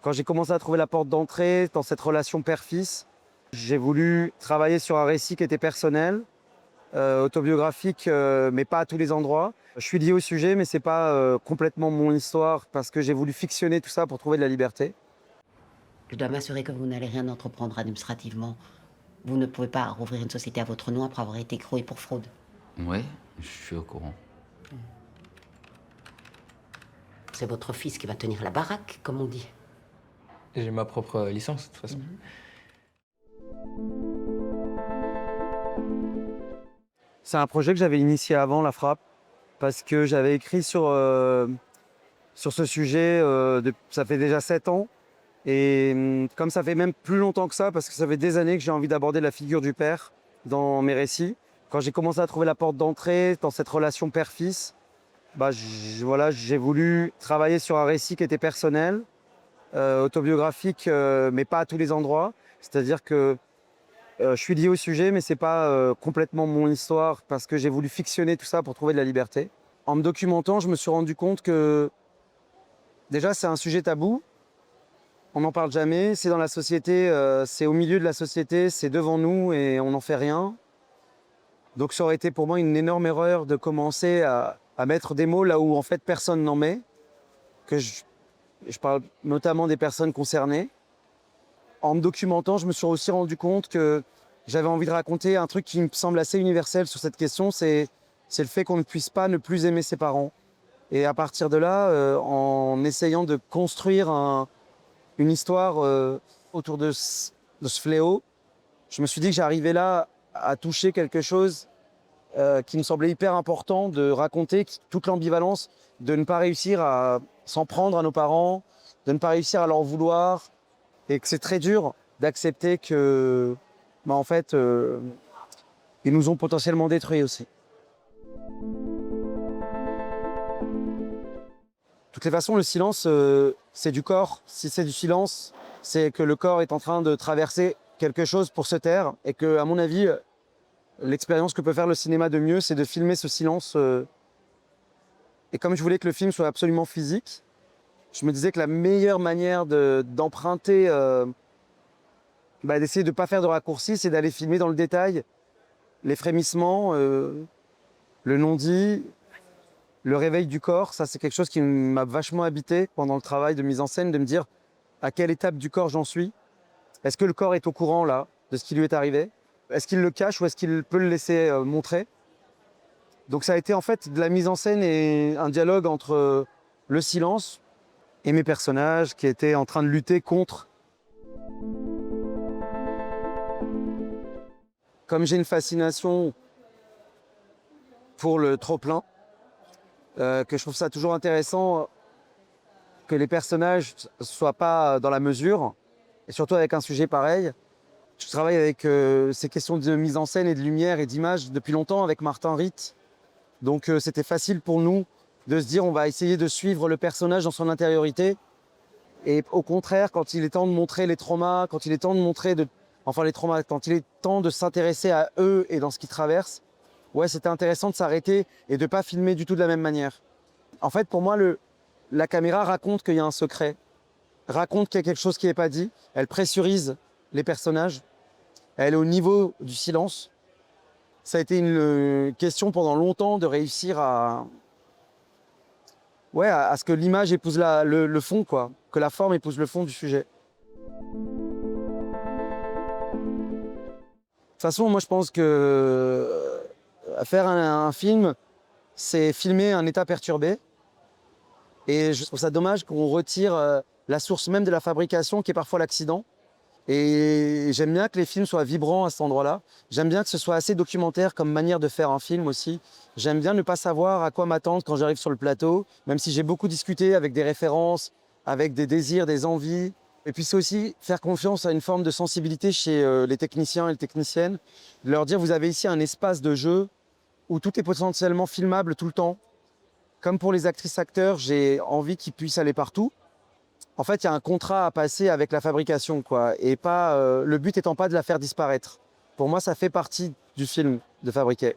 Quand j'ai commencé à trouver la porte d'entrée dans cette relation père-fils, j'ai voulu travailler sur un récit qui était personnel, autobiographique, mais pas à tous les endroits. Je suis lié au sujet, mais c'est pas complètement mon histoire parce que j'ai voulu fictionner tout ça pour trouver de la liberté. Je dois m'assurer que vous n'allez rien entreprendre administrativement. Vous ne pouvez pas rouvrir une société à votre nom après avoir été écroué pour fraude. Ouais, je suis au courant. C'est votre fils qui va tenir la baraque, comme on dit. J'ai ma propre licence, de toute façon. C'est un projet que j'avais initié avant La Frappe parce que j'avais écrit sur ce sujet, ça fait déjà 7 ans. Et comme ça fait même plus longtemps que ça, parce que ça fait des années que j'ai envie d'aborder la figure du père dans mes récits. Quand j'ai commencé à trouver la porte d'entrée dans cette relation père-fils, voilà, j'ai voulu travailler sur un récit qui était personnel, autobiographique, mais pas à tous les endroits. C'est-à-dire que je suis lié au sujet, mais c'est pas complètement mon histoire parce que j'ai voulu fictionner tout ça pour trouver de la liberté. En me documentant, je me suis rendu compte que déjà c'est un sujet tabou. On n'en parle jamais, c'est dans la société, c'est au milieu de la société, c'est devant nous et on n'en fait rien. Donc ça aurait été pour moi une énorme erreur de commencer à mettre des mots là où en fait personne n'en met. Je parle notamment des personnes concernées. En me documentant, je me suis aussi rendu compte que j'avais envie de raconter un truc qui me semble assez universel sur cette question, c'est le fait qu'on ne puisse pas ne plus aimer ses parents. Et à partir de là, en essayant de construire une histoire autour de ce fléau, je me suis dit que j'arrivais là à toucher quelque chose qui me semblait hyper important de raconter, toute l'ambivalence, de ne pas réussir à s'en prendre à nos parents, de ne pas réussir à leur vouloir, et que c'est très dur d'accepter que, en fait, ils nous ont potentiellement détruits aussi. De toutes les façons, le silence, c'est du corps. Si c'est du silence, c'est que le corps est en train de traverser quelque chose pour se taire. Et que, à mon avis, l'expérience que peut faire le cinéma de mieux, c'est de filmer ce silence. Et comme je voulais que le film soit absolument physique, je me disais que la meilleure manière d'emprunter, d'essayer de ne pas faire de raccourcis, c'est d'aller filmer dans le détail les frémissements, le non-dit, le réveil du corps. Ça, c'est quelque chose qui m'a vachement habité pendant le travail de mise en scène, de me dire à quelle étape du corps j'en suis. Est-ce que le corps est au courant là de ce qui lui est arrivé? Est-ce qu'il le cache ou est-ce qu'il peut le laisser montrer? Donc ça a été en fait de la mise en scène et un dialogue entre le silence et mes personnages qui étaient en train de lutter contre. Comme j'ai une fascination pour le trop-plein, que je trouve ça toujours intéressant que les personnages ne soient pas dans la mesure, et surtout avec un sujet pareil. Je travaille avec ces questions de mise en scène et de lumière et d'image depuis longtemps avec Martin Ritt. Donc c'était facile pour nous de se dire on va essayer de suivre le personnage dans son intériorité. Et au contraire, quand il est temps de montrer les traumas, quand il est temps de montrer les traumas, quand il est temps de s'intéresser à eux et dans ce qu'ils traversent, ouais, c'était intéressant de s'arrêter et de ne pas filmer du tout de la même manière. En fait, pour moi, la caméra raconte qu'il y a un secret, raconte qu'il y a quelque chose qui n'est pas dit, elle pressurise les personnages, elle est au niveau du silence. Ça a été une question pendant longtemps de réussir à ce que l'image épouse le fond, quoi, que la forme épouse le fond du sujet. De toute façon, moi je pense que faire un film, c'est filmer un état perturbé. Et je trouve ça dommage qu'on retire la source même de la fabrication, qui est parfois l'accident. Et j'aime bien que les films soient vibrants à cet endroit-là. J'aime bien que ce soit assez documentaire comme manière de faire un film aussi. J'aime bien ne pas savoir à quoi m'attendre quand j'arrive sur le plateau, même si j'ai beaucoup discuté avec des références, avec des désirs, des envies. Et puis c'est aussi faire confiance à une forme de sensibilité chez les techniciens et les techniciennes. De leur dire, vous avez ici un espace de jeu où tout est potentiellement filmable tout le temps. Comme pour les actrices-acteurs, j'ai envie qu'ils puissent aller partout. En fait, il y a un contrat à passer avec la fabrication, quoi, et pas, le but étant pas de la faire disparaître. Pour moi, ça fait partie du film de fabriquer.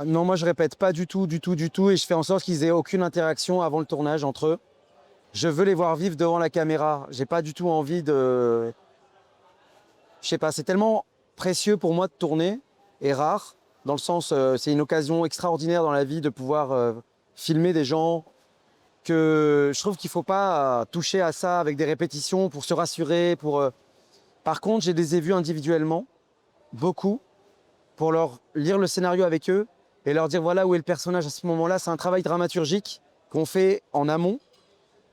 Non, moi je répète pas du tout, du tout, du tout, et je fais en sorte qu'ils aient aucune interaction avant le tournage entre eux. Je veux les voir vivre devant la caméra. J'ai pas du tout envie de. Je sais pas, c'est tellement précieux pour moi de tourner et rare, dans le sens, c'est une occasion extraordinaire dans la vie de pouvoir filmer des gens, que je trouve qu'il faut pas toucher à ça avec des répétitions pour se rassurer. Par contre, je les ai vus individuellement, beaucoup, pour leur lire le scénario avec eux et leur dire voilà où est le personnage à ce moment-là. C'est un travail dramaturgique qu'on fait en amont.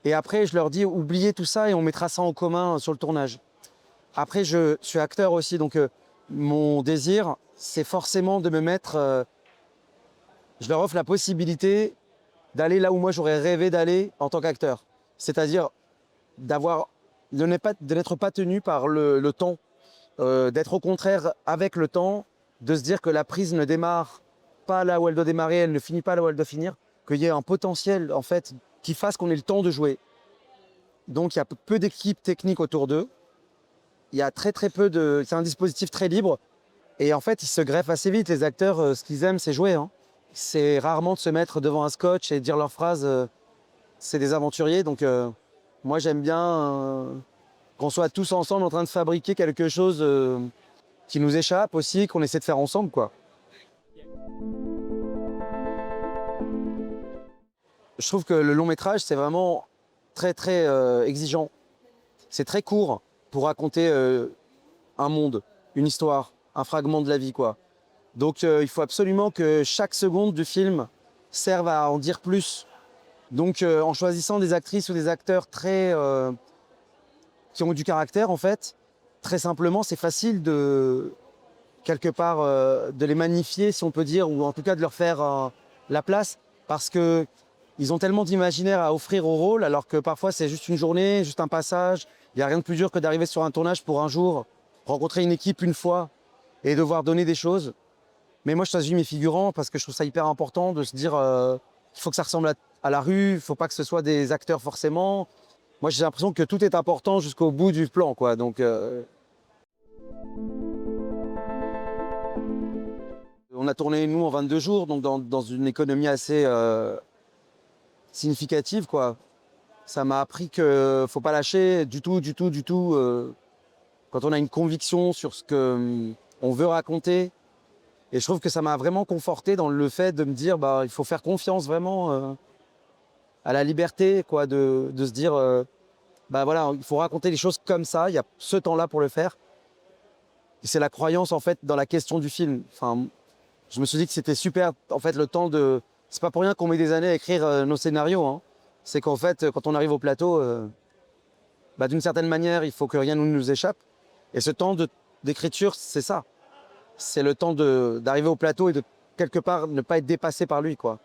Et après, je leur dis oubliez tout ça et on mettra ça en commun sur le tournage. Après, je suis acteur aussi, donc mon désir, c'est forcément de me mettre. Je leur offre la possibilité d'aller là où moi j'aurais rêvé d'aller en tant qu'acteur. C'est-à-dire de n'être pas tenu par le temps, d'être au contraire avec le temps, de se dire que la prise ne démarre pas là où elle doit démarrer, elle ne finit pas là où elle doit finir, qu'il y ait un potentiel en fait qui fasse qu'on ait le temps de jouer. Donc il y a peu d'équipes techniques autour d'eux. Il y a très peu de. C'est un dispositif très libre. Et en fait, ils se greffent assez vite. Les acteurs, ce qu'ils aiment, c'est jouer, hein. C'est rarement de se mettre devant un scotch et dire leurs phrases. C'est des aventuriers. Donc moi, j'aime bien qu'on soit tous ensemble en train de fabriquer quelque chose qui nous échappe aussi, qu'on essaie de faire ensemble, quoi. Je trouve que le long métrage, c'est vraiment très exigeant. C'est très court pour raconter un monde, une histoire, un fragment de la vie, quoi. Donc il faut absolument que chaque seconde du film serve à en dire plus. Donc en choisissant des actrices ou des acteurs qui ont du caractère, en fait, très simplement, c'est facile de quelque part de les magnifier, si on peut dire, ou en tout cas de leur faire la place, parce que ils ont tellement d'imaginaire à offrir au rôle, alors que parfois c'est juste une journée, juste un passage. Il n'y a rien de plus dur que d'arriver sur un tournage pour un jour, rencontrer une équipe une fois et devoir donner des choses. Mais moi, je choisis mes figurants parce que je trouve ça hyper important de se dire qu'il faut que ça ressemble à la rue, il ne faut pas que ce soit des acteurs forcément. Moi, j'ai l'impression que tout est important jusqu'au bout du plan, quoi. Donc, on a tourné, nous, en 22 jours, donc dans une économie assez significative, quoi. Ça m'a appris qu'il ne faut pas lâcher du tout. Quand on a une conviction sur ce qu'on veut raconter. Et je trouve que ça m'a vraiment conforté dans le fait de me dire bah il faut faire confiance vraiment à la liberté, quoi, de se dire bah voilà, il faut raconter les choses comme ça, il y a ce temps-là pour le faire. Et c'est la croyance en fait dans la question du film. Enfin, je me suis dit que c'était super en fait le temps de. C'est pas pour rien qu'on met des années à écrire nos scénarios, hein. C'est qu'en fait quand on arrive au plateau, bah, d'une certaine manière il faut que rien ne nous échappe. Et ce temps d'écriture, c'est ça. C'est le temps d'arriver au plateau et de quelque part ne pas être dépassé par lui, quoi.